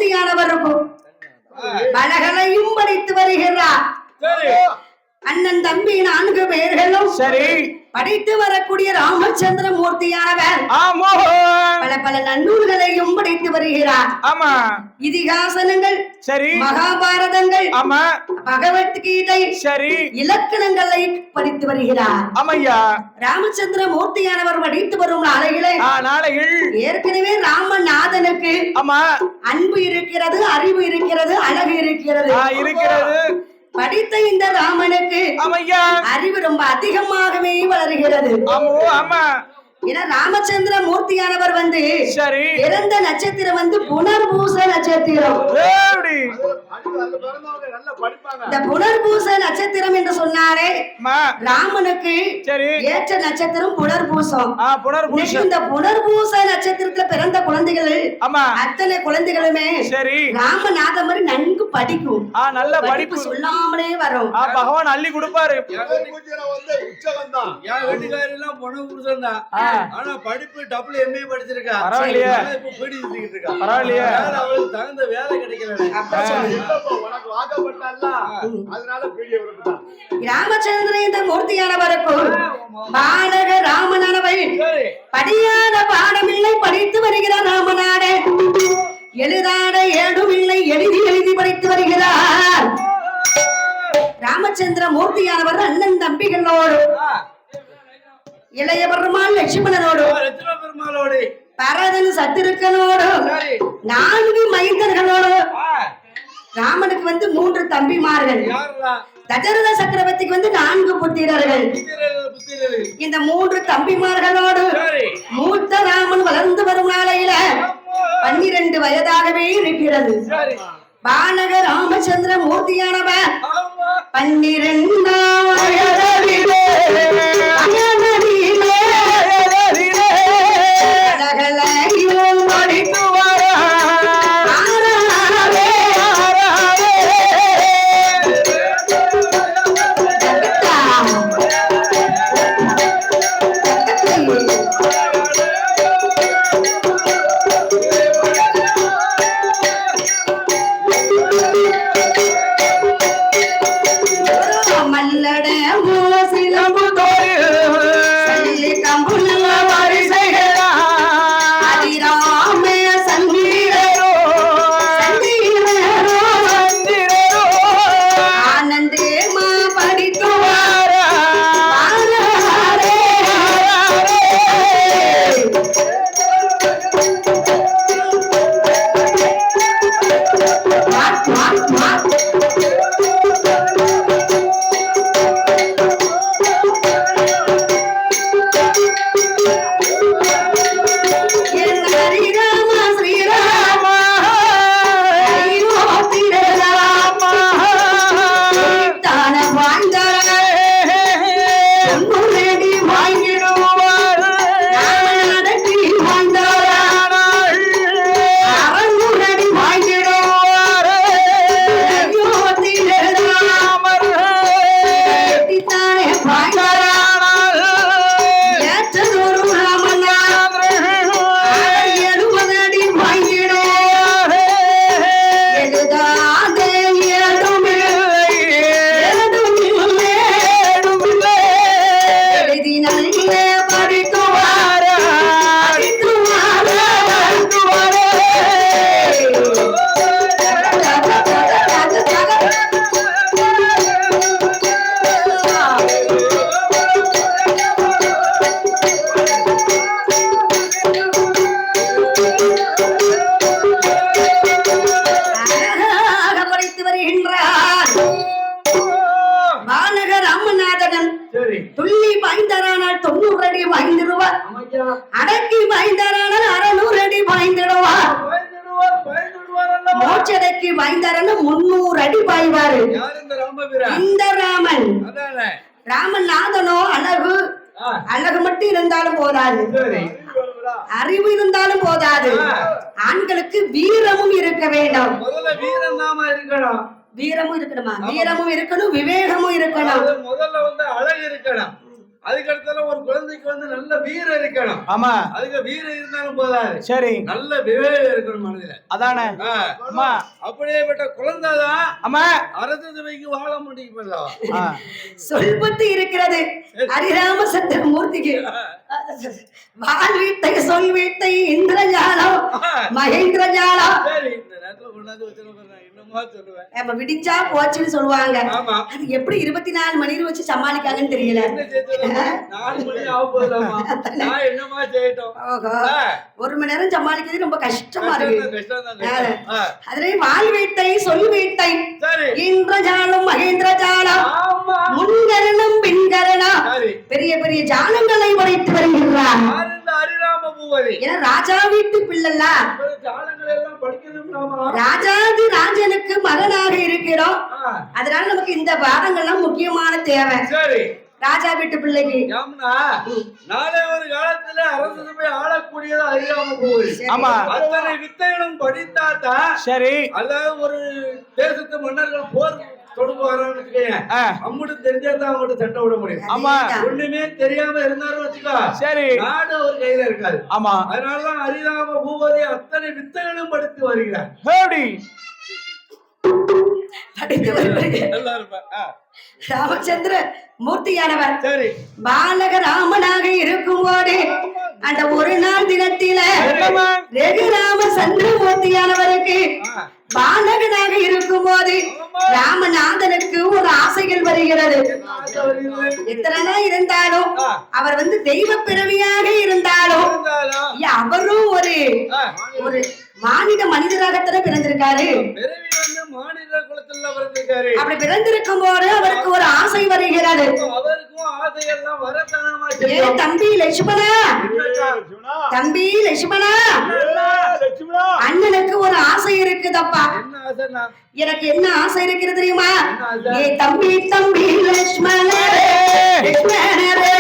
மூர்த்தியானவருக்கும் பலகளையும் படித்து வருகிறார். அண்ணன் தம்பி 4 பேர்களும் சரி படித்து வரக்கூடிய ராமச்சந்திர மூர்த்தியானவர் பல பல நன்னூல்களையும் படித்து வருகிறார். ஆமா இதிகாசனங்கள் சரி மகாபாரதங்கள் ஆமா பகவத்கீதை சரி இலக்கணங்களை படித்து வருகிறார். ஆமையா ராமச்சந்திர மூர்த்தியானவர் படித்து வரும் நாளைகளே ஏற்கனவே ராமநாதனுக்கு ஆமா அன்பு இருக்கிறது, அறிவு இருக்கிறது, அழகு இருக்கிறது. படித்த இந்த ராமனுக்கு அறிவு ரொம்ப அதிகமாகவே வளர்கிறது. ஏன்னா ராமச்சந்திர மூர்த்தியானவர் பிறந்த நட்சத்திரம் புனர்பூச நட்சத்திரம். இந்த புனர்பூச நட்சத்திரம் என்று சொன்னாரே ராமனுக்கு ஏற்ற நட்சத்திரம் புனர்பூசம். இந்த புனர்பூச நட்சத்திரத்துல பிறந்த குழந்தைகள் அத்தனை குழந்தைகளுமே ராமநாதன் மாதிரி நன்கு படிக்கும். நல்ல படிப்பு சொல்லாமலே வரும். பகவான் அள்ளி கொடுப்பாரு. ஆனா படிப்பு டபுள் எம்ஏ படிச்சிருக்கா. பரவாயில்லையே. இப்ப பீடிச்சிட்டு இருக்கா. பரவாயில்லையே. அவளுக்கு தகுந்த வேலை கிடைக்கல. உனக்கு வாக்கப்பட்டல்ல. அதனால பீடிய விட்டுட்டான். ராமச்சந்திர இந்த மூர்த்தியானவருக்கும் பாலக ராமனானவை படியாத பாடமில்லை படித்து வருகிறார். ராமநாட எழுதாத ஏடுமில்லை எழுதி எழுதி படித்து வருகிறார். ராமச்சந்திர மூர்த்தியானவர் அண்ணன் தம்பிகளோடு இளைய பெருமாள் லட்சுமணனோடு பரதன் சத்துருக்கனோடு 4 மைந்தர்களோடு ராமனுக்கு 3 தம்பிமார்கள். தசரத சக்கரவர்த்திக்கு 4 புத்திரர்கள். இந்த 3 தம்பிமார்களோடு மூத்த ராமன் வளர்ந்து வரும் நாளையில 12 வயதாகவே இருக்கிறது. பாலக ராமச்சந்திர மூர்த்தியானவர் 12 வயதிலே துள்ளி பாய்ந்தாரானால் 90 அடி பாய்ந்திடுவார். அடக்கி பாய்ந்தாரானால் 600 அடி பாய்ந்திடுவார். மோட்சடைக்கு பாய்ந்தாரான 300 அடி பாய்வாரு. இந்த ராமன் ராமநாதனோ அழகு அழகு மட்டும் இருந்தாலும் போதாது, அறிவு இருந்தாலும் போதாது, ஆண்களுக்கு வீரமும் இருக்க வேண்டும். வீரமும் இருக்கணுமா? வீரமும் இருக்கணும், விவேகமும் இருக்கணும். முதல்ல அழகு இருக்கணும். அதுக்கு அடுத்தால ஒரு குழந்தைக்கு வந்து நல்ல வீரம் இருக்கணும். ஆமா, அதுக்கு வீரம் இருந்தாலும் போதாது, சரி, நல்ல விவேகம் இருக்கணும் மனதில. அதானே. ஆமா, அப்படியேப்பட்ட குழந்தைதான் ஆமா, அரச சபைக்கு வாழ முடியும். சொல்பத்து இருக்கிறது ஹரிராமச்சந்திர மூர்த்திக்கு. வாள் வீட்டை சொல் வீட்டை இந்திரஜாலம் மகேந்திரஜாலம். சரி, இந்த நேரத்துல கொண்டாந்து வச்சிருக்கேன், என்னமா சொல்லுவேன். நம்ம விடிஞ்சா போச்சுன்னு சொல்லுவாங்க. ஆமா, அது எப்படி 24 மணி வச்சு சமாளிக்காங்கன்னு தெரியல. என்ன செய்யறது? 4 மணி ஆக போகுதாமா, நான் என்னமா செய்யட்டும். ஓஹோ, 1 மணி நேரம் சமாளிக்கிறது ரொம்ப கஷ்டமா இருக்கு. அதுல வாள் வீட்டை சொல் வீட்டை இந்திரஜாலம் மகேந்திரஜாலம் முன்கரணம் பின்கரணம் பெரிய பெரிய ஜாலங்களை உடைத்து வருகிறார். ஏன்னா ராஜா வீட்டு பிள்ளைல ராஜாதி ராஜனுக்கு மகனாக இருக்கிறோம். அதனால நமக்கு இந்த பாடங்கள்லாம் முக்கியமான தேவை. ராஜா வீட்டு பிள்ளைக்கு நாளை ஒரு காலத்துல அரசு சபை ஆளக்கூடியது அறியாம போகுது. ஆமா, அத்தனை வித்தைகளும் படித்தாதான் சரி. அதாவது ஒரு தேசத்து மன்னர்கள் போர் தொடுவாரான்னு அம்முட்டு தெரிஞ்சாதான் அவங்கள்ட்ட சண்டை விட முடியும். ஆமா, ஒண்ணுமே தெரியாம இருந்தாலும் வச்சுக்கோ, சரி, நாடு ஒரு கையில இருக்காது. ஆமா, அதனாலதான் அறியாம பூவதை அத்தனை வித்தைகளும் படித்து வருகிறார். ராமச்சந்திர மூர்த்தியானவர் பாலக ராமனாக இருக்கும் போது அந்த ஒரு நாள் தினத்தில ரகுராம சந்திரமூர்த்தியானவருக்கு பாலகனாக இருக்கும் போது ராமநாதனுக்கு ஒரு ஆசைகள் வருகிறது. எத்தனை இருந்தாலும் அவர் வந்து தெய்வ பிறவியாக இருந்தாலும் அவரும் ஒரு ஒரு மனிதராகத்தானே பிறந்திருக்காரு. அப்படி பிறந்திருக்கும் போது அவருக்கு ஒரு ஆசை வருகிறது. தம்பி லட்சுமணா, தம்பி லட்சுமணா, அண்ணனுக்கு ஒரு ஆசை இருக்குதப்பா. எனக்கு என்ன ஆசை இருக்குது தெரியுமா? ஏ தம்பி தம்பி லட்சுமணரே லட்சுமணரே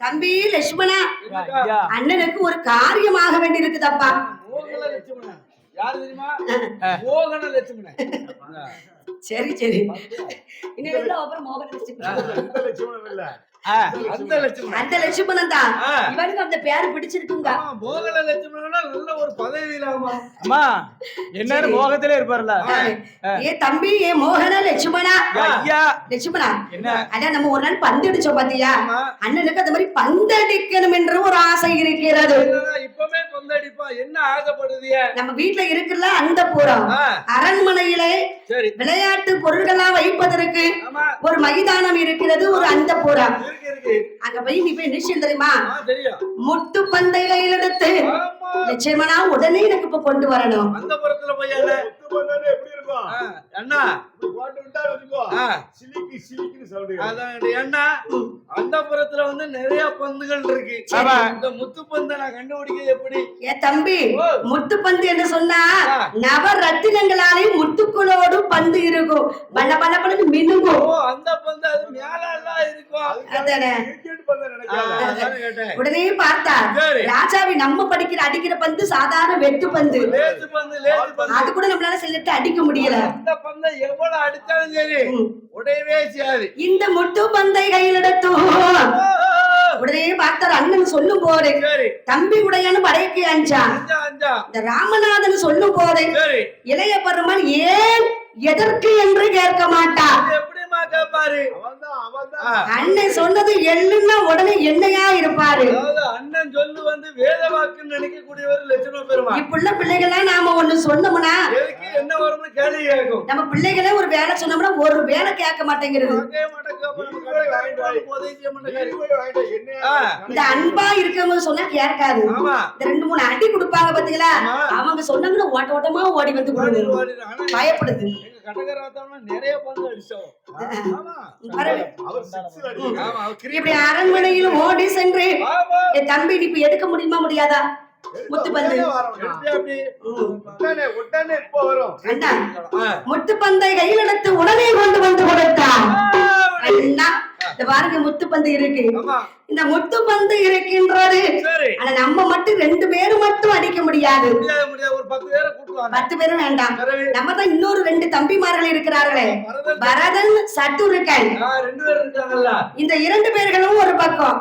தம்பி லட்சுமணா, அண்ணனுக்கு ஒரு காரியமாக வேண்டி இருக்குதப்பா. சரி சரி, அந்த லட்சுமணன் தான் இவனுக்கு அந்த பேரு பிடிச்சிருக்குங்க. நல்ல ஒரு பதவியிலாமா என்ன மோகத்திலே இருப்பார்ல. ஏ தம்பி, ஏ மோகன லட்சுமணா, லட்சுமணா, அதான் நம்ம ஒரு நாள் பந்து அடிச்சோம் பாத்தியா, அண்ணனுக்கு அந்த மாதிரி பந்து அடிக்கணும் என்று ஒரு ஆசை இருக்கிறது. இப்பவே பந்தடிப்பா என்ன ஆசைப்படுதிய? நம்ம வீட்டுல இருக்குல்ல அந்த புறம் அரண்மனையிலே சரி விளையாட்டு பொருட்கள்லாம் வைப்பதற்கு ஆமா ஒரு மைதானம் இருக்கிறது, ஒரு அந்த புறம். இருக்கு இருக்கு அங்க போய் நீ போய் நிச்சயம் தெரியுமா, தெரியும். முட்டு பந்தை கையில் எடுத்து ஆமா நிச்சயமா உடனே எனக்கு இப்ப கொண்டு வரணும். அந்த புறத்துல போய் எப்படி இருக்கும் அண்ணா போட்டு விட்டா வச்சுக்கோ சிலிக்கி சிலிக்கின்னு சொல்றீங்க. அதான் அண்ணா அந்த புறத்துல வந்து நிறைய பந்துகள் இருக்கு. இந்த முத்து பந்தை நான் கண்டுபிடிக்க எப்படி? ஏ தம்பி, முத்து பந்து என்று சொன்னா நவ ரத்தினங்களாலே முத்துக்களோடு பந்து இருக்கும், பல பல பல மினுங்கும். அந்த பந்து அது மேல எல்லாம் இருக்கும். அதானே கிரிக்கெட் பந்து நினைக்காத. கேட்டேன். உடனே பார்த்தா ராஜாவி நம்ம படிக்கிற அடிக்கிற பந்து சாதாரண வெட்டு பந்து, லேசு பந்து லேசு பந்து அது கூட நம்மளால செல்லிட்டு அடிக்க முடியல. அந்த பந்தை எவ்வளவு அடிச்சாலும் சரி உடையவே செய்யாது. இந்த முட்டு பந்தை கையில் எடுத்தோம் உடனே பார்த்தார் அண்ணன் சொல்லும் போது தம்பி உடையான்னு படைக்கு அஞ்சா. இந்த ராமநாதன் சொல்லும் போது இளைய பெருமாள் ஏன் எதற்கு என்று கேட்க மாட்டார். எப்படிமா கேட்பாரு? அண்ணன் சொன்னது எள்ளுன்னா உடனே என்னையா இருப்பாரு. அண்ணன் சொல்லு வந்து வேத வாக்குன்னு நினைக்கக்கூடியவர் லட்சுமண பெருமாள். இப்ப பிள்ளைகள்லாம் நாம ஒண்ணு சொன்னோம்னா என்ன வரும்னு கேள்வி கேட்கும். நம்ம பிள்ளைகளே ஒரு வேலை சொன்னோம்னா ஒரு வேலை கேட்க மாட்டேங்கிறது. இந்த அன்பா இருக்கவங்க சொன்னா கேட்காது. இந்த 2-3 அடி கொடுப்பாங்க பாத்தீங்களா, அவங்க சொன்னாங்கன்னா ஓட்ட ஓட்டமா ஓடி வந்து பயப்படுது. நிறைய பந்து அடிச்சோம். இப்படி அரண்மனையில் ஓடி சென்று என் தம்பி இப்ப எடுக்க முடியுமா முடியாதா முத்து பந்து? முத்து பந்தை கையில் எடுத்து உடனே கொண்டு வந்து கொடுத்தான். பாருங்க முத்து பந்து இருக்கு, இந்த முத்து பந்து இருக்கின்றது. ஆனா நம்ம மட்டும் 2 பேரும் மட்டும் அடிக்க முடியாது, 10 பேரும் வேண்டாம். நம்ம தான் இன்னொரு 2 தம்பிமார்கள் இருக்கிறார்களே, பரதன் சத்துருக்கன். இந்த 2 பேர்களும் ஒரு பக்கம்,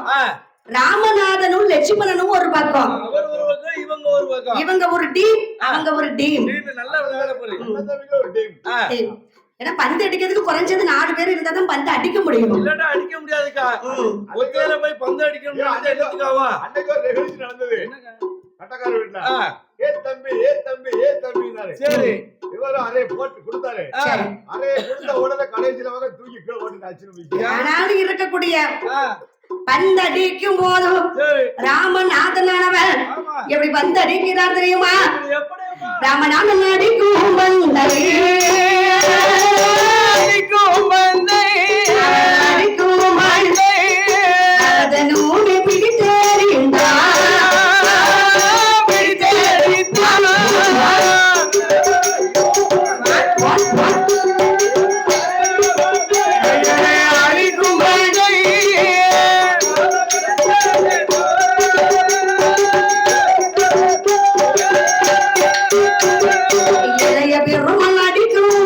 ராமநாதனும் லட்சுமணனும் ஒரு பக்கம். இவங்க ஒரு டீம், அவங்க ஒரு டீம். ஏன்னா பந்து அடிக்கிறதுக்கு குறைஞ்சது 4 பேர் இருந்தா தான் பந்து அடிக்க முடியும். இல்லடா அடிக்க முடியாதுக்கா. ஒத்தையில போய் பந்து அடிக்கணும் என்னத்துக்காவா? அன்னைக்கு ஒரு நிகழ்ச்சி நடந்தது கட்டக்கார வீட்ல. ஏ தம்பி ஏ தம்பி ஏ தம்பினாரு. சரி இவரும் அரே போட்டு கொடுத்தாரு. அரே கொடுத்த உடனே கடைசில வர தூக்கி கீழ போட்டு அடிச்சு. ஆனாலும் இருக்கக்கூடிய பந்து அடிக்கும் போதும் ராமநாதனானவர் எப்படி பந்து அடிக்கிறார் தெரியுமா? ராமநாதன் அடிக்கும் பந்தை அடிக்கும் பந்தை அடிக்கும் பந்தை அதனோடு பிடித்தேறிந்தார் பிடித்தேறிந்தார் அடிக்கும் பந்தை இளைய பெருமாள் அடிக்கும்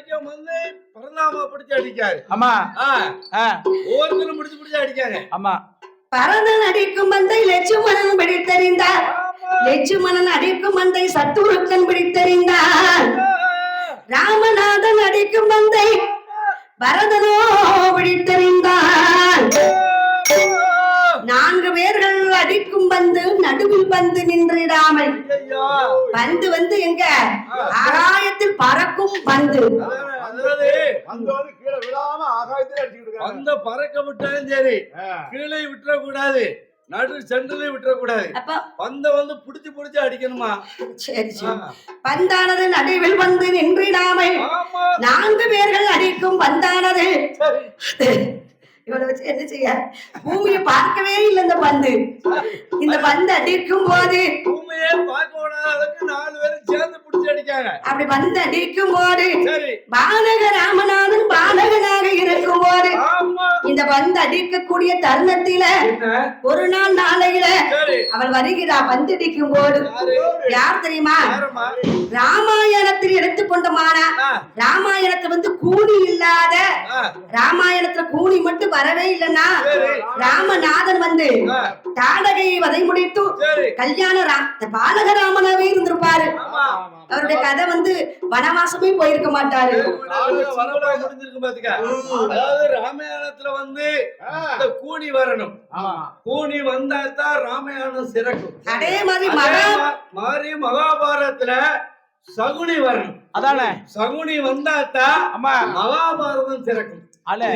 அடிக்கும் வந்து பரந்தாம பிடிச்சு அடிக்காரு. ஆமா ஒவ்வொருத்தரும் பிடிச்சு அடிக்காங்க. ஆமா பரதன் அடிக்கும் பந்தை லட்சுமணன் பிடித்தறிந்தார். லட்சுமணன் அடிக்கும் பந்தை சத்துருக்கன் பிடித்தறிந்தார். ராமநாதன் அடிக்கும் பந்தை பரதனோ பிடித்தறிந்தார். 4 பேர்கள் அடிக்கும் பந்து நடுவில் வந்து நின்றிடாமல் பந்து வந்து எங்க ஆகாயத்தில் பறக்கும் பந்து. கீழே விழாம ஆகாயத்துல அடிச்சுட்டு அந்த பறக்க விட்டாலும் சரி கீழே விட்டுற கூடாது, நடு சென்டர்ல விட்டுற கூடாது. பந்த வந்து புடிச்சு அடிக்கணுமா? சரி சரி. பந்தானது நடுவில் வந்து நின்றிடாமல் 4 பேர்கள் அடிக்கும் பந்தானது இவனை வச்சு என்ன செய்ய? பூமியை பார்க்கவே இல்லை இந்த பந்து. இந்த பந்து அடிக்கும் போது பூமியே பார்க்க விடாத அளவுக்கு 4 பேரும் சேர்ந்து புடிச்சு அடிக்காங்க. அப்படி பந்து அடிக்கும் போது பாலக ராமநாதன் பாலகனாக இருக்கும் போது இந்த பந்து அடிக்கக்கூடிய தருணத்தில ஒரு நாள் நாளையில அவள் வருகிறா. பந்து அடிக்கும் போது யார் தெரியுமா? ராமாயணத்தில் எடுத்துக்கொண்டோமானா ராமாயணத்துல வந்து கூலி இல்லாத, ராமாயணத்துல கூலி மட்டும் வரவே இல்லைன்னா ராமநாதன் வந்து தாடகையை வதை முடித்து கல்யாண பாலக ராமனாவே இருந்திருப்பாரு. அவருடைய கதை வந்து வனவாசமே போயிருக்க மாட்டாரு. அதாவது ராமாயணத்துல வந்து கூனி வரணும், கூனி வந்தா தான் ராமாயணம் சிறக்கும். அதே மாதிரி மகாபாரதத்துல சகுனி வரணும். அதானே சகுனி வந்தா தான் மகாபாரதம் சிறக்கும்.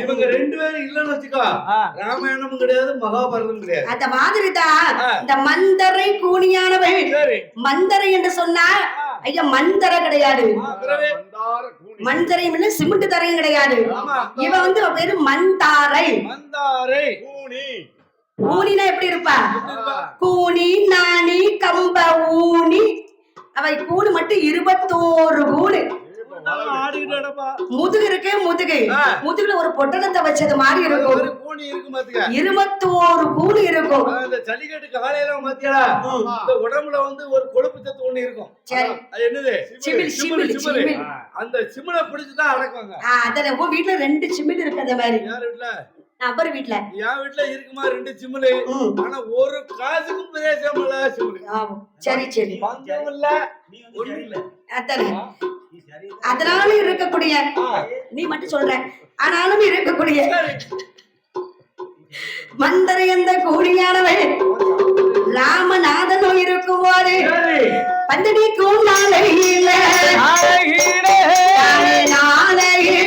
இவங்க 2 பேரும் இல்லன்னு வச்சுக்கோ ராமாயணமும் கிடையாது மகாபாரதம் கிடையாது. அந்த மாதிரி தான் இந்த மந்தரை கூனியானவள். மந்தரை என்று சொன்னா ஐயா மந்தர கிடையாது, மந்தரை சிமெண்ட் தரையும் கிடையாது. இவ வந்து பேரு மந்தாரை. மந்தாரை கூனினா எப்படி இருப்பா? கூனி நாணி கம்ப ஊனி. அவை கூணு மட்டும் 21 கூணு. முதுகு இருக்கு, முதுகுல ஒரு பொட்டலத்தை வச்சது மாதிரி இருக்கும். 21 கூணு இருக்கும். ஜல்லிக்கட்டு காலையில மத்தியா உடம்புல வந்து ஒரு கொழுப்பு சத்து ஒண்ணு இருக்கும். என்னது? சிமிழ். அந்த சிமிழை பிடிச்சுதான் அடக்குவாங்க. அதான் உன் வீட்டுல 2 சிமிழ் இருக்கு. அந்த மாதிரி யார் வீட்டுல? நபர் வீட்டுல. என் வீட்டுல இருக்குமா 2 சிமிழ். ஆனா ஒரு காசுக்கும் பிரேசமில்ல சிமிழ். சரி சரி. பந்தம் இல்ல, ஒண்ணு இல்ல. அதனால இருக்கக்கூடிய நீ மட்டும் சொல்ற, ஆனாலும் இருக்கக்கூடிய மந்தரை அந்த கூலியானவள் ராமநாதனும் இருக்கும் போது பந்தடிக்கும் நாளையில நாளையில